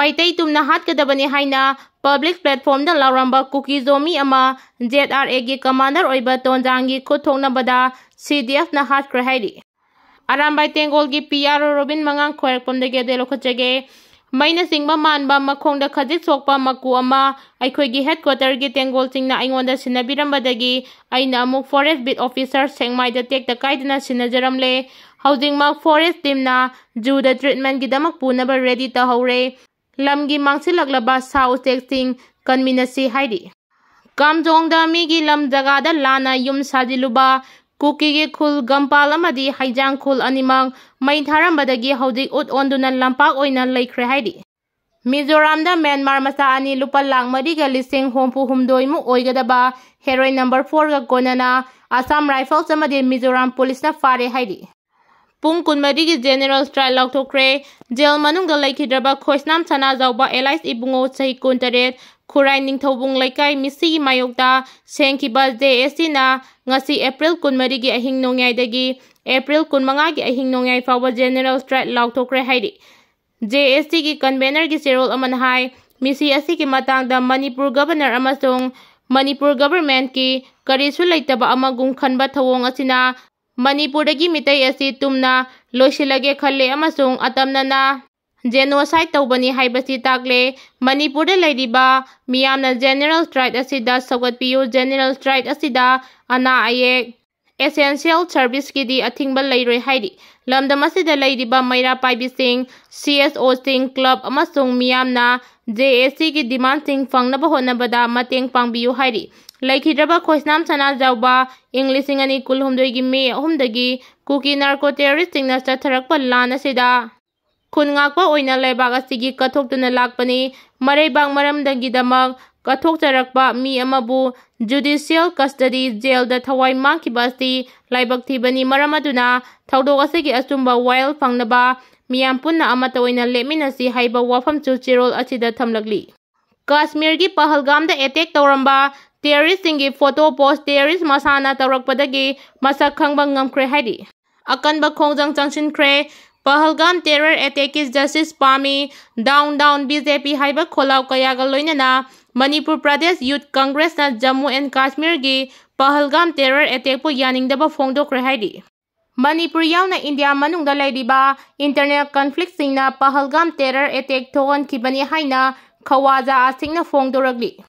Maitai tumna hatkadabani haina public platform da lauramba Kuki Zomi ama ZRA gi commander oiba tonjangi khothongnabada CDF na Twrkkhre Hairi. Arambai Tengol gi PRO Robin Mangang khoirpomdage de lokhachage maina singba manba makhongda khajik sokpa maku ama aikhoigi headquarter gi Tengol singna aingonda sinabirambadagi aina amuk forest bit officer sengmai da tekta kaidana sinajaramle housing ma forest team na zoo da treatment gi damak punaba ready ta hore lamgi mangsilaklaba sa usek sing kanminasi haidi kamjong da mi gi lam jaga da lana yum sajiluba Kuki gi khul gampal amadi haijang khul animang mai tharambadagi haudik ut onduna lampak oina Twrkkhre Hairi. Mizoram da Myanmar masa ani lupa lang mariga lising hompu humdoi mu oigadaba heroin number 4 ga konana Assam Rifles amadi Mizoram Police na Phare Hairi. Pung kunmari gi General Strike Twrkkhre jail manungda laikhidraba khoisnam sana jauba allies ibungo sahi kuntaret Khurai Ningthobung Laikai Misi Mayokta Sengkiba JSC na ngasi April kunmari gi ahing nongyai dagi April kunmanga gi ahing nongyai fawa General Strike Twrkkhre Hairi. JSC gi convener gi serol aman hai misi asi ki matangda Manipur Governor amasung Manipur government ki karisu laitaba amagum khanba thawong asina Manipur dagi mitai asi tumna loisilage khalle amasung atamna na genocide tawbani haibasi takle Manipur da laidiba miyamna General Strike asida sagatpiyu General Strike asida ana ayek essential service ki di athingba lairoi hairi lamdam asida laidiba maira paibising CSO sing club amasung miyamna JSC ki demand sing fangnaba honabada mateng pangbiyu hairi laikhidraba khoisnam sana jauba Englishing ani kulhumdoi gi me ahumdagi Kuki narco terrorist singna chatharakpa lana sida Khungakpa oina laibak asigi kathoktuna lakpani maraibak maramdagi damak kathokcharakpa mi amabu judicial custody jail da thawai mangkibasi laibak thibani maramaduna thaudok asigi asumba wild fangnaba miyam punna amata oina leminasi haiba wafam chirol achida thamlakli. Kashmir gi Pahalgam da attack tawramba terrorist singi photo post terrorist Masana tawrakpadagi masak khangba ngamkhre Hairi. Akanba khongjang changsinkhre Pahalgam terror attack is justice pami down BJP haiba kholau kayaga loinana Manipur Pradesh Youth Congress na Jammu and Kashmir gi Pahalgam terror attack pu yaningdaba phongdokkhre Hairi. Manipur yauna India manungda laidiba internal conflict singna Pahalgam terror attack thogan khibani haina khawaja asingna phongdoragli.